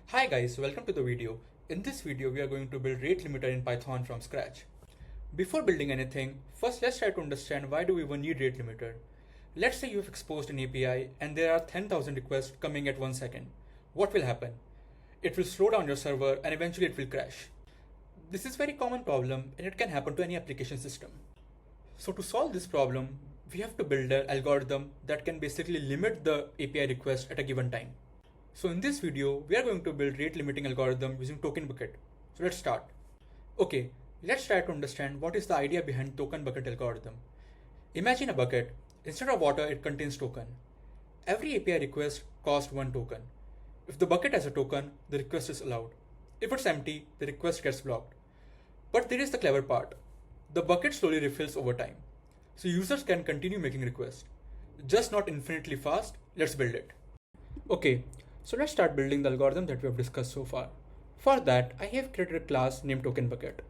Hi guys, welcome to the video. In this video, we are going to build rate limiter in Python from scratch. Before building anything, first let's try to understand why do we even need rate limiter. Let's say you've exposed an API and there are 10,000 requests coming at 1 second. What will happen? It will slow down your server and eventually it will crash. This is a very common problem and it can happen to any application system. So to solve this problem, we have to build an algorithm that can basically limit the API request at a given time. So in this video, we are going to build rate limiting algorithm using token bucket. So let's start. Okay, let's try to understand what is the idea behind token bucket algorithm. Imagine a bucket. Instead of water, it contains token. Every API request costs one token. If the bucket has a token, the request is allowed. If it's empty, the request gets blocked. But there is the clever part. The bucket slowly refills over time. So users can continue making requests. Just not infinitely fast. Let's build it. Okay, so let's start building the algorithm that we have discussed so far. For that, I have created a class named tokenBucket.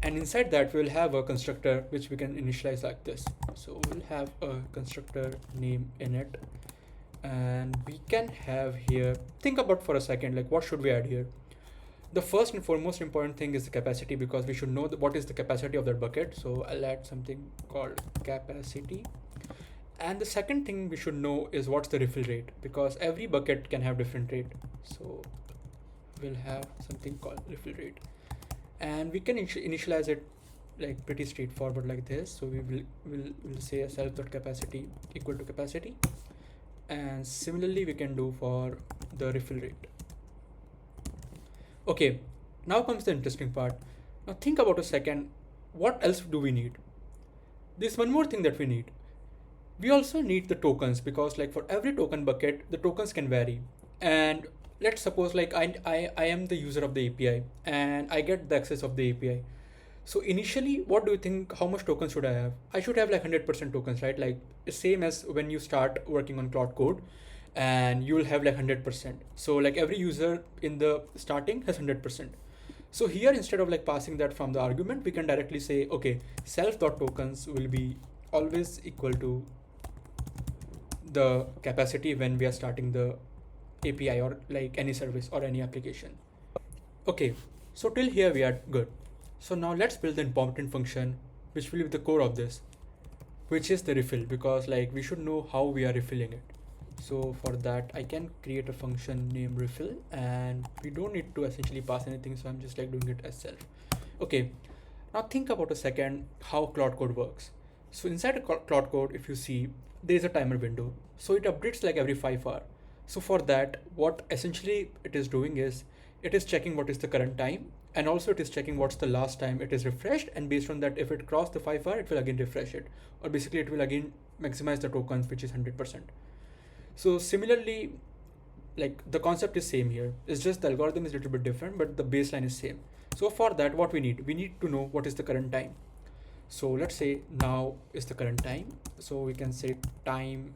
And inside that, we'll have a constructor which we can initialize like this. So we'll have a constructor name init. And we can have here, think about for a second, like what should we add here? The first and foremost important thing is the capacity, because we should know what is the capacity of that bucket. So I'll add something called capacity. And the second thing we should know is what's the refill rate, because every bucket can have different rate. So we'll have something called refill rate, and we can initialize it like pretty straightforward like this. So we'll say a self.capacity equal to capacity, and similarly we can do for the refill rate. Okay, now comes the interesting part. Now think about a second, what else do we need? There's one more thing that we need. We also need the tokens, because like for every token bucket, the tokens can vary. And let's suppose like I am the user of the API and I get the access of the API. So initially, what do you think, how much tokens should I have? I should have like 100% tokens, right? Like same as when you start working on Cloud Code and you will have like 100%. So like every user in the starting has 100%. So here, instead of like passing that from the argument, we can directly say, okay, self.tokens will be always equal to the capacity when we are starting the API or like any service or any application. Okay, so till here we are good. So now let's build the important function which will be the core of this, which is the refill, because like we should know how we are refilling it. So for that, I can create a function named refill, and we don't need to essentially pass anything. So I'm just like doing it as self. Okay, now think about a second how Cloud Code works. So inside a Cloud Code, if you see, there is a timer window. So it updates like every 5 hours. So for that, what essentially it is doing is it is checking what is the current time, and also it is checking what's the last time it is refreshed, and based on that, if it crossed the 5 hour, it will again refresh it, or basically it will again maximize the tokens, which is 100%. So similarly, like the concept is same here. It's just the algorithm is a little bit different, but the baseline is same. So for that, what we need to know what is the current time. So let's say now is the current time. So we can say time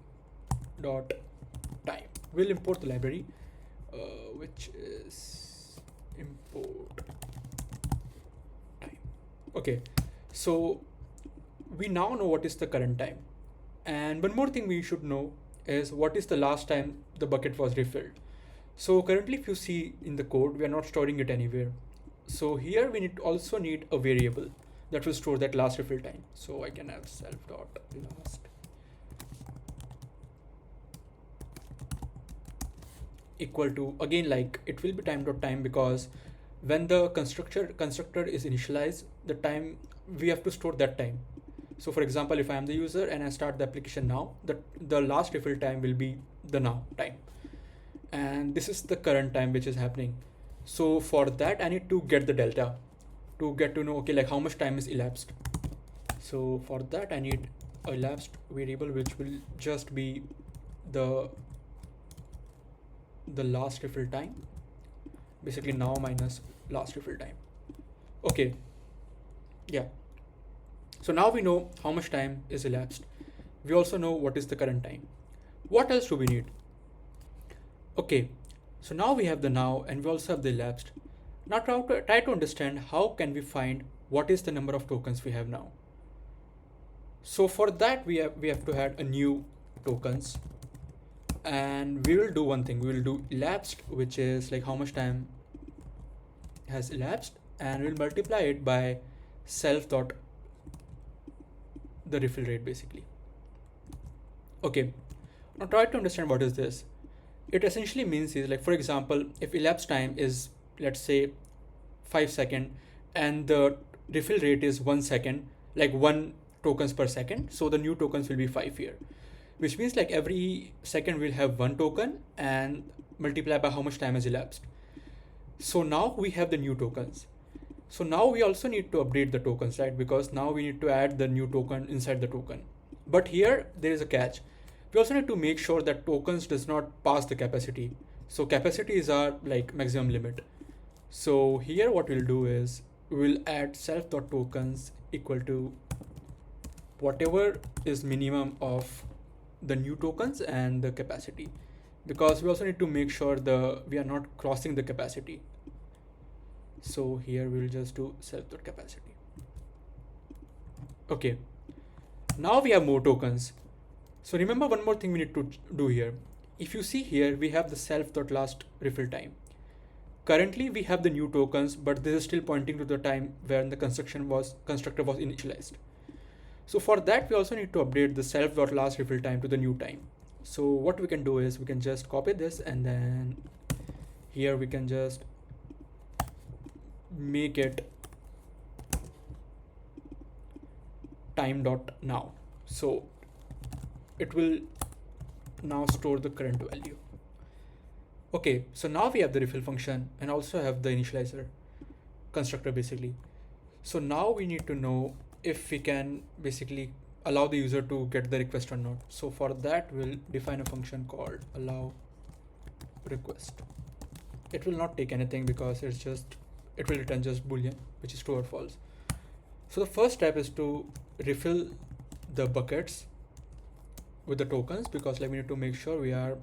dot time. We'll import the library, which is import time. Okay, so we now know what is the current time. And one more thing we should know is what is the last time the bucket was refilled. So currently, if you see in the code, we are not storing it anywhere. So here we also need a variable that will store that last refill time. So I can have self.last equal to, again, like it will be time.time, because when the constructor is initialized, the time we have to store that time. So for example, if I am the user and I start the application now, the last refill time will be the now time. And this is the current time which is happening. So for that, I need to get the delta to get to know, okay, like how much time is elapsed. So for that, I need a elapsed variable, which will just be the last refill time, basically now minus last refill time. Okay, yeah. So now we know how much time is elapsed. We also know what is the current time. What else do we need? Okay, so now we have the now and we also have the elapsed. Now try to understand how can we find what is the number of tokens we have now. So for that, we have to add a new tokens And we will do one thing. We will do elapsed, which is like how much time has elapsed, and we'll multiply it by self dot the refill rate basically. Okay, now try to understand what is this. It essentially means is like, for example, if elapsed time is, let's say, 5 seconds, and the refill rate is 1 second, like 1 tokens per second, so the new tokens will be 5 here, which means like every second we'll have 1 token and multiply by how much time has elapsed. So now we have the new tokens. So now we also need to update the tokens, right? Because now we need to add the new token inside the token. But here there is a catch. We also need to make sure that tokens does not pass the capacity. So capacity is our like maximum limit. So here what we'll do is we'll add self.tokens equal to whatever is minimum of the new tokens and the capacity, because we also need to make sure we are not crossing the capacity. So here we'll just do self.capacity. Okay, now we have more tokens. So remember one more thing we need to do here. If you see here, we have the self.last refill time. Currently we have the new tokens, but this is still pointing to the time when the constructor was initialized. So for that, we also need to update the self.last refill time to the new time. So what we can do is we can just copy this, and then here we can just make it time.now. So it will now store the current value. Okay, so now we have the refill function and also have the initializer constructor basically. So now we need to know if we can basically allow the user to get the request or not. So for that, we'll define a function called allow request. It will not take anything because it will return just boolean, which is true or false. So the first step is to refill the buckets with the tokens, because like we need to make sure we are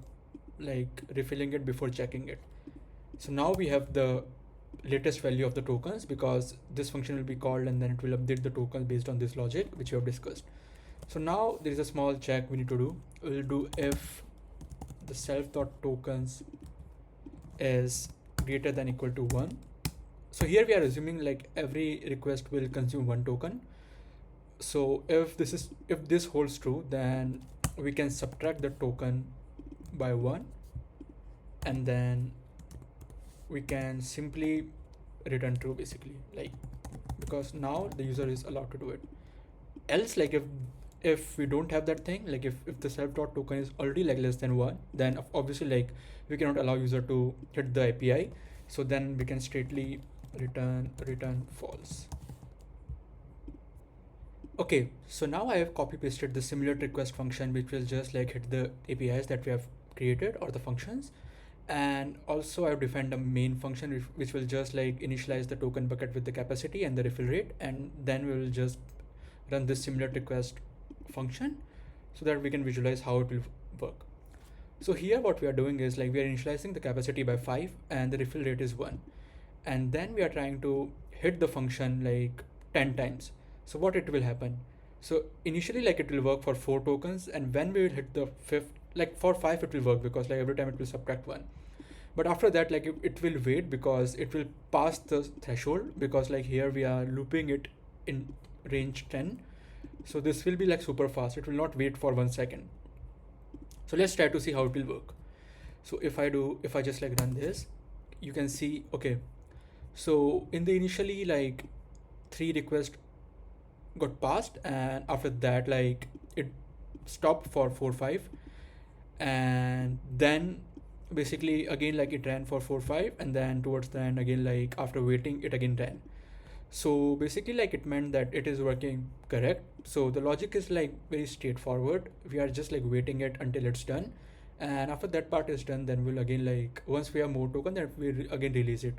like refilling it before checking it. So now we have the latest value of the tokens, because this function will be called and then it will update the tokens based on this logic which we have discussed. So now there is a small check we need to do. We'll do if the self.tokens is greater than equal to 1. So here we are assuming like every request will consume 1 token. So if this holds true, then we can subtract the token by 1, and then we can simply return true basically, like, because now the user is allowed to do it. Else, like if we don't have that thing, like if the self.token is already like less than 1, then obviously like we cannot allow user to hit the API. So then we can straightly return false. Okay, so now I have copy pasted the simulate request function, which will just like hit the APIs that we have created or the functions. And also I've defined a main function which will just like initialize the token bucket with the capacity and the refill rate, and then we will just run this simulate request function so that we can visualize how it will work. So here what we are doing is like we are initializing the capacity by 5 and the refill rate is 1, and then we are trying to hit the function like 10 times. So what it will happen? So initially like it will work for 4 tokens, and when we will hit the 5th, like for 5 it will work because like every time it will subtract 1. But after that, like it will wait because it will pass the threshold, because like here we are looping it in range 10. So this will be like super fast. It will not wait for 1 second. So let's try to see how it will work. So if I just like run this, you can see, okay, so in the initially like 3 requests got passed, and after that like it stopped for 4-5, and then basically again like it ran for 4-5, and then towards the end again, like after waiting, it again ran. So basically like it meant that it is working correct. So the logic is like very straightforward. We are just like waiting it until it's done, and after that part is done, then we'll again like once we have more token, then we again release it.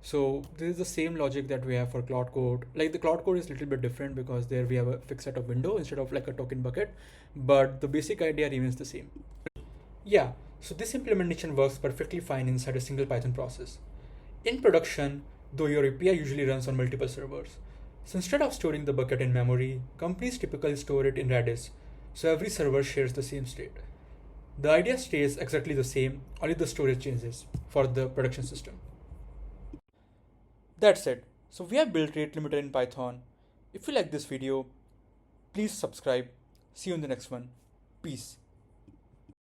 So this is the same logic that we have for Cloud Code. Like the Cloud Code is a little bit different because there we have a fixed set of window instead of like a token bucket, but the basic idea remains the same. Yeah, so this implementation works perfectly fine inside a single Python process. In production, though, your API usually runs on multiple servers. So instead of storing the bucket in memory, companies typically store it in Redis, so every server shares the same state. The idea stays exactly the same, only the storage changes for the production system. That's it. So we have built rate limiter in Python. If you like this video, please subscribe. See you in the next one. Peace.